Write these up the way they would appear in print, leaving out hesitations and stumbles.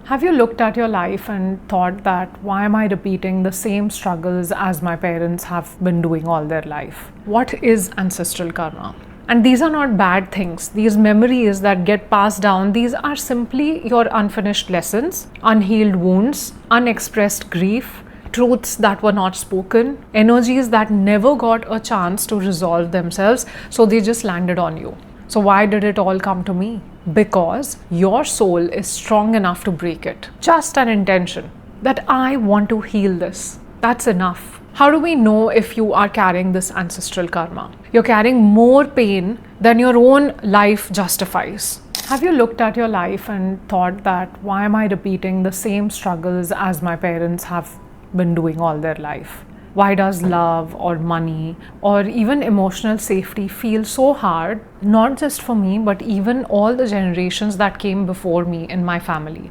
Have you looked at your life and thought that why am I repeating the same struggles as my parents have been doing all their life? What is ancestral karma? And these are not bad things. These memories that get passed down, these are simply your unfinished lessons, unhealed wounds, unexpressed grief, truths that were not spoken, energies that never got a chance to resolve themselves, so they just landed on you. So why did it all come to me? Because your soul is strong enough to break it. Just an intention that I want to heal this. That's enough. How do we know if you are carrying this ancestral karma? You're carrying more pain than your own life justifies. Have you looked at your life and thought that why am I repeating the same struggles as my parents have been doing all their life? Why does love or money or even emotional safety feel so hard, not just for me, but even all the generations that came before me in my family?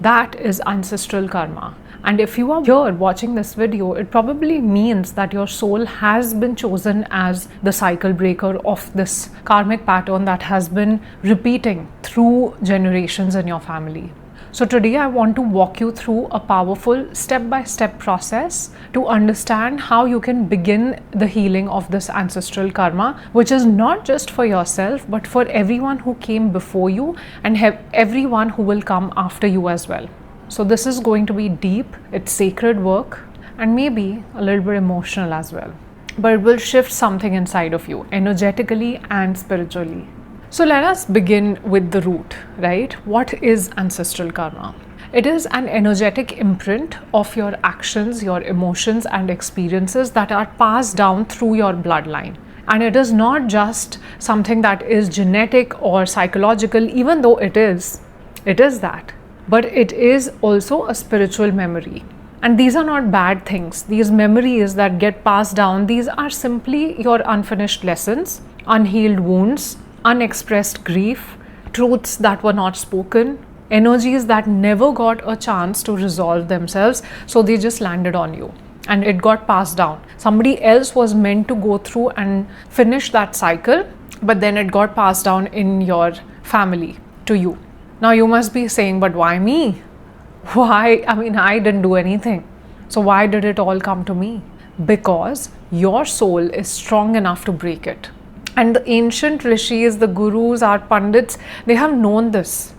That is ancestral karma. And if you are here watching this video, it probably means that your soul has been chosen as the cycle breaker of this karmic pattern that has been repeating through generations in your family. So today I want to walk you through a powerful step-by-step process to understand how you can begin the healing of this ancestral karma, which is not just for yourself, but for everyone who came before you and everyone who will come after you as well. So this is going to be deep, it's sacred work, and maybe a little bit emotional as well. But it will shift something inside of you, energetically and spiritually. So let us begin with the root, right? What is ancestral karma? It is an energetic imprint of your actions, your emotions and experiences that are passed down through your bloodline. And it is not just something that is genetic or psychological, even though it is that. But it is also a spiritual memory. And these are not bad things. These memories that get passed down, these are simply your unfinished lessons, unhealed wounds, unexpressed grief, truths that were not spoken, energies that never got a chance to resolve themselves, so they just landed on you and it got passed down. Somebody else was meant to go through and finish that cycle, but then it got passed down in your family to you. Now you must be saying, but why me? Why? I mean, I didn't do anything. So why did it all come to me? Because your soul is strong enough to break it. And the ancient rishis, the gurus, our pandits, they have known this.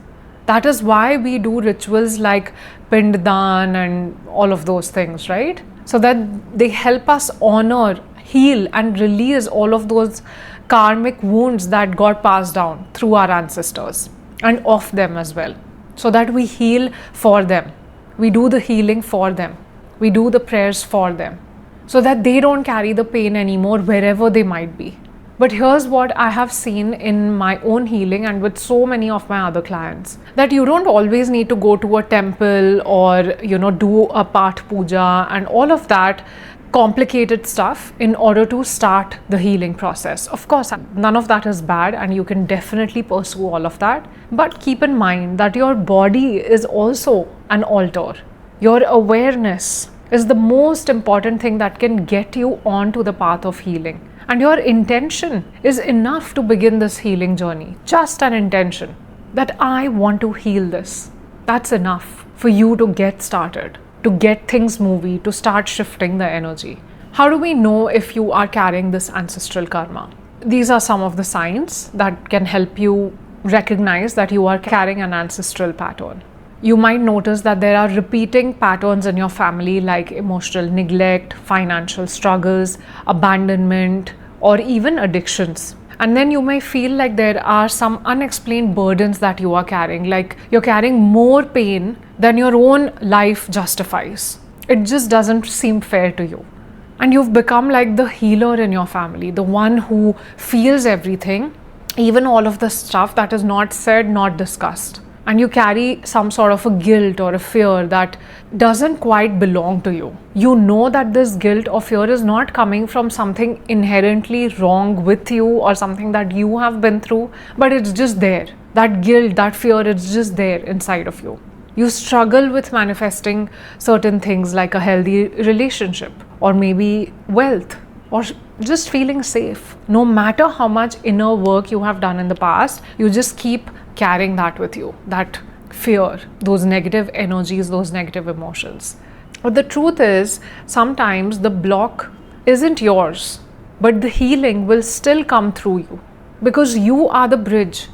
That is why we do rituals like pinddan and all of those things, right? So that they help us honor, heal and release all of those karmic wounds that got passed down through our ancestors and of them as well. So that we heal for them. We do the healing for them. We do the prayers for them. So that they don't carry the pain anymore wherever they might be. But here's what I have seen in my own healing and with so many of my other clients, that you don't always need to go to a temple or, do a Path Puja and all of that complicated stuff in order to start the healing process. Of course, none of that is bad and you can definitely pursue all of that. But keep in mind that your body is also an altar. Your awareness is the most important thing that can get you onto the path of healing. And your intention is enough to begin this healing journey. Just an intention that I want to heal this. That's enough for you to get started, to get things moving, to start shifting the energy. How do we know if you are carrying this ancestral karma? These are some of the signs that can help you recognize that you are carrying an ancestral pattern. You might notice that there are repeating patterns in your family like emotional neglect, financial struggles, abandonment, or even addictions. And then you may feel like there are some unexplained burdens that you are carrying, like you're carrying more pain than your own life justifies. It just doesn't seem fair to you. And you've become like the healer in your family, the one who feels everything, even all of the stuff that is not said, not discussed. And you carry some sort of a guilt or a fear that doesn't quite belong to you. You know that this guilt or fear is not coming from something inherently wrong with you or something that you have been through, but it's just there. That guilt, that fear, it's just there inside of you. You struggle with manifesting certain things like a healthy relationship or maybe wealth or just feeling safe. No matter how much inner work you have done in the past, you just keep carrying that with you, that fear, those negative energies, those negative emotions. But the truth is, sometimes the block isn't yours, but the healing will still come through you, because you are the bridge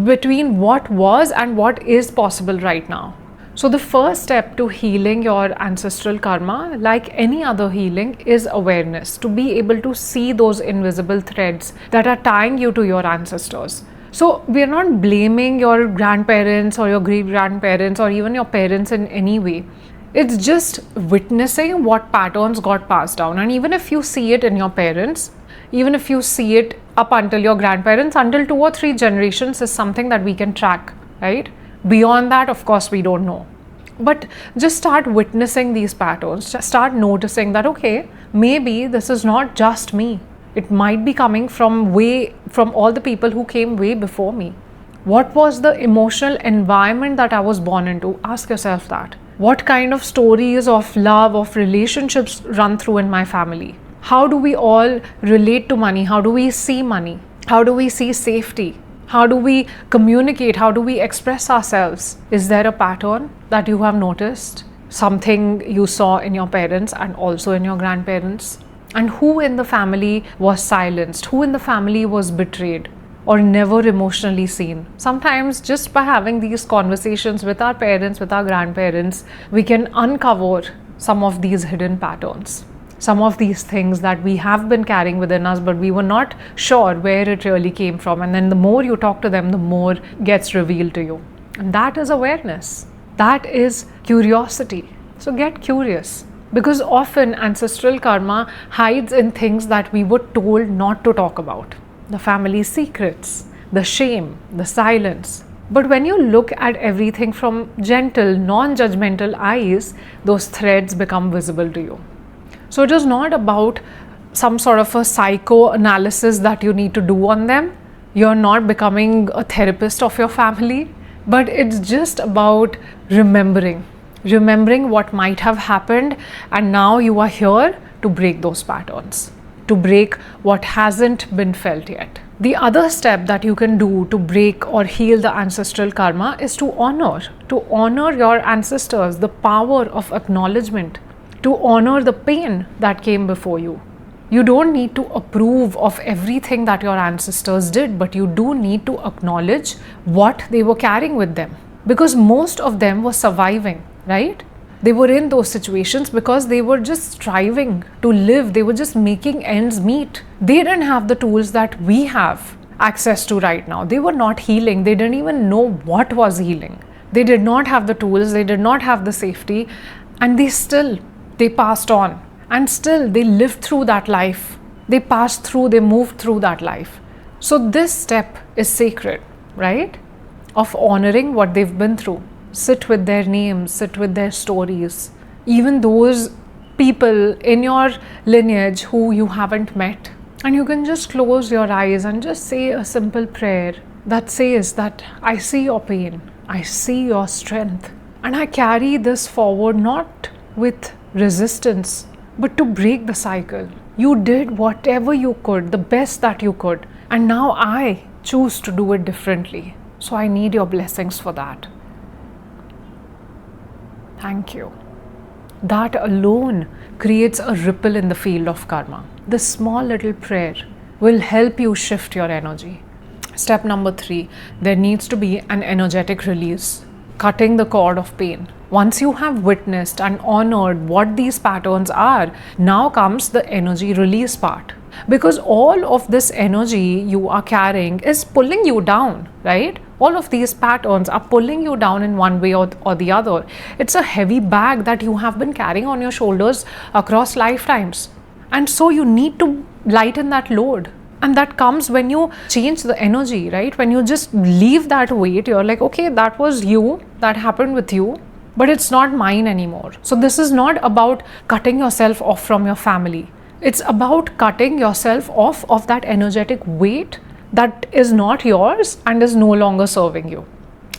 between what was and what is possible right now. So the first step to healing your ancestral karma, like any other healing, is awareness, to be able to see those invisible threads that are tying you to your ancestors. So we are not blaming your grandparents or your great-grandparents or even your parents in any way. It's just witnessing what patterns got passed down. And even if you see it in your parents, even if you see it up until your grandparents, until 2 or 3 generations is something that we can track, right? Beyond that, of course, we don't know. But just start witnessing these patterns. Just start noticing that, okay, maybe this is not just me. It might be coming from all the people who came way before me. What was the emotional environment that I was born into? Ask yourself that. What kind of stories of love, of relationships run through in my family? How do we all relate to money? How do we see money? How do we see safety? How do we communicate? How do we express ourselves? Is there a pattern that you have noticed? Something you saw in your parents and also in your grandparents? And who in the family was silenced? Who in the family was betrayed or never emotionally seen? Sometimes just by having these conversations with our parents, with our grandparents, we can uncover some of these hidden patterns, some of these things that we have been carrying within us, but we were not sure where it really came from. And then the more you talk to them, the more gets revealed to you. And that is awareness. That is curiosity. So get curious. Because often ancestral karma hides in things that we were told not to talk about. The family secrets, the shame, the silence. But when you look at everything from gentle, non-judgmental eyes, those threads become visible to you. So it is not about some sort of a psychoanalysis that you need to do on them. You're not becoming a therapist of your family, but it's just about remembering what might have happened, and now you are here to break those patterns, to break what hasn't been felt yet. The other step that you can do to break or heal the ancestral karma is to honor your ancestors, the power of acknowledgement, to honor the pain that came before you. You don't need to approve of everything that your ancestors did, but you do need to acknowledge what they were carrying with them, because most of them were surviving, right? They were in those situations because they were just striving to live. They were just making ends meet. They didn't have the tools that we have access to right now. They were not healing. They didn't even know what was healing. They did not have the tools. They did not have the safety. And they passed on. And still they lived through that life. They passed through, they moved through that life. So this step is sacred, right? Of honoring what they've been through. Sit with their names, sit with their stories. Even those people in your lineage who you haven't met. And you can just close your eyes and just say a simple prayer that says that I see your pain, I see your strength, and I carry this forward not with resistance, but to break the cycle. You did whatever you could, the best that you could, and now I choose to do it differently. So I need your blessings for that. Thank you. That alone creates a ripple in the field of karma. This small little prayer will help you shift your energy. Step number 3, there needs to be an energetic release, cutting the cord of pain. Once you have witnessed and honored what these patterns are, now comes the energy release part. Because all of this energy you are carrying is pulling you down, right? All of these patterns are pulling you down in one way or the other. It's a heavy bag that you have been carrying on your shoulders across lifetimes. And so you need to lighten that load. And that comes when you change the energy, right? When you just leave that weight, you're like, okay, that was you, that happened with you, but it's not mine anymore. So this is not about cutting yourself off from your family. It's about cutting yourself off of that energetic weight that is not yours and is no longer serving you.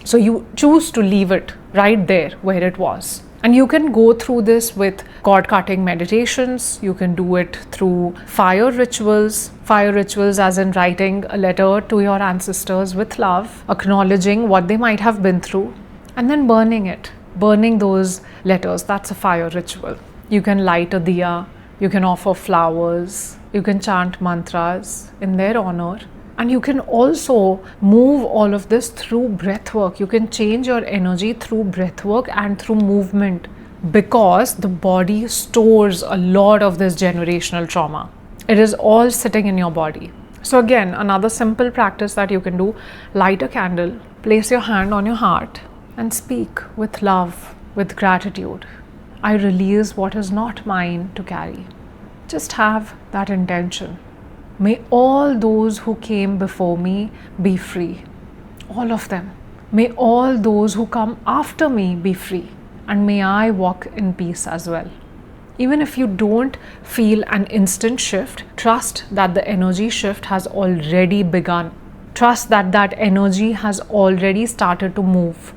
So you choose to leave it right there where it was. And you can go through this with cord cutting meditations. You can do it through fire rituals as in writing a letter to your ancestors with love, acknowledging what they might have been through. and then burning it, burning those letters. That's a fire ritual. You can light a diya, you can offer flowers, you can chant mantras in their honor, and you can also move all of this through breath work. You can change your energy through breath work and through movement, because the body stores a lot of this generational trauma. It is all sitting in your body. So again, another simple practice that you can do: light a candle, place your hand on your heart, and speak with love, with gratitude. I release what is not mine to carry. Just have that intention. May all those who came before me be free. All of them. May all those who come after me be free. And may I walk in peace as well. Even if you don't feel an instant shift, trust that the energy shift has already begun. Trust that that energy has already started to move.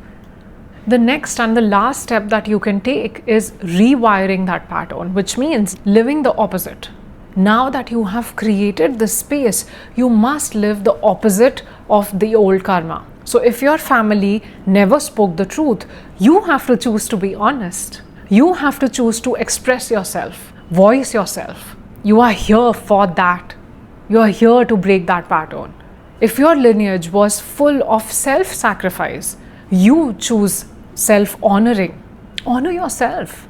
The next and the last step that you can take is rewiring that pattern, which means living the opposite. Now that you have created this space, you must live the opposite of the old karma. So if your family never spoke the truth, you have to choose to be honest. You have to choose to express yourself, voice yourself. You are here for that. You are here to break that pattern. If your lineage was full of self-sacrifice, you choose self-honoring. Honor yourself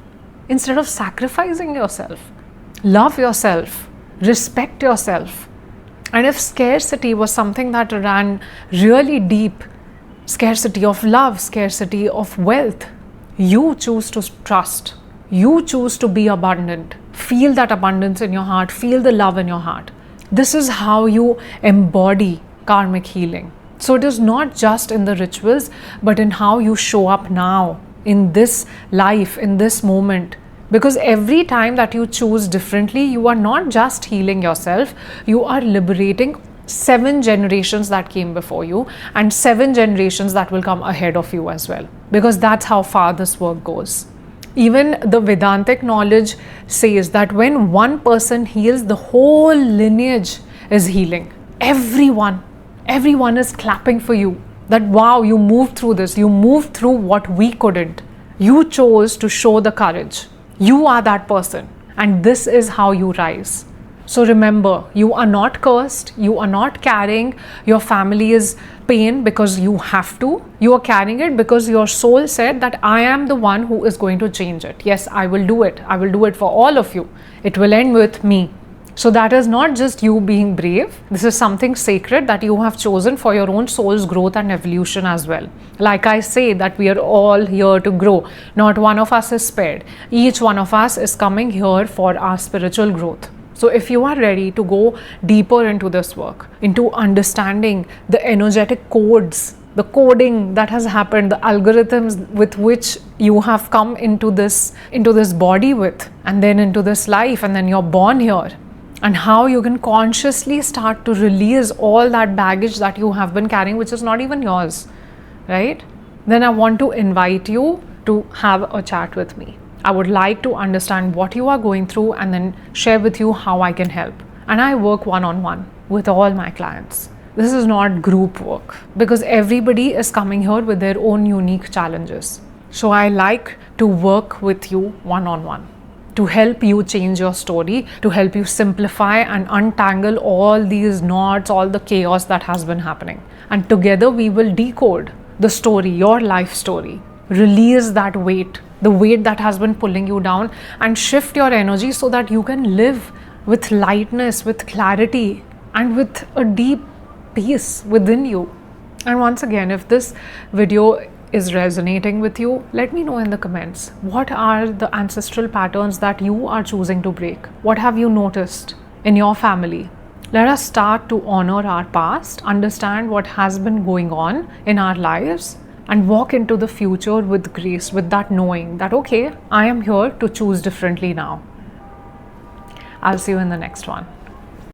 instead of sacrificing yourself. Love yourself. Respect yourself. And if scarcity was something that ran really deep, scarcity of love, scarcity of wealth, you choose to trust. You choose to be abundant. Feel that abundance in your heart. Feel the love in your heart. This is how you embody karmic healing. So it is not just in the rituals, but in how you show up now, in this life, in this moment. Because every time that you choose differently, you are not just healing yourself, you are liberating 7 generations that came before you and 7 generations that will come ahead of you as well. Because that's how far this work goes. Even the Vedantic knowledge says that when one person heals, the whole lineage is healing. Everyone is clapping for you. That wow, you moved through this. You moved through what we couldn't. You chose to show the courage. You are that person, and this is how you rise. So remember, you are not cursed. You are not carrying your family's pain because you have to. You are carrying it because your soul said that I am the one who is going to change it. Yes, I will do it. I will do it for all of you. It will end with me. So that is not just you being brave. This is something sacred that you have chosen for your own soul's growth and evolution as well. Like I say, that we are all here to grow. Not one of us is spared. Each one of us is coming here for our spiritual growth. So if you are ready to go deeper into this work, into understanding the energetic codes, the coding that has happened, the algorithms with which you have come into this body with, and then into this life, and then you're born here, and how you can consciously start to release all that baggage that you have been carrying, which is not even yours, right? Then I want to invite you to have a chat with me. I would like to understand what you are going through and then share with you how I can help. And I work one-on-one with all my clients. This is not group work because everybody is coming here with their own unique challenges. So I like to work with you one-on-one, to help you change your story, to help you simplify and untangle all these knots, all the chaos that has been happening. And together we will decode the story, your life story, release that weight, the weight that has been pulling you down, and shift your energy so that you can live with lightness, with clarity, and with a deep peace within you. And once again, if this video is resonating with you, let me know in the comments. What are the ancestral patterns that you are choosing to break? What have you noticed in your family? Let us start to honor our past, understand what has been going on in our lives, and walk into the future with grace, with that knowing that, okay, I am here to choose differently now. I'll see you in the next one.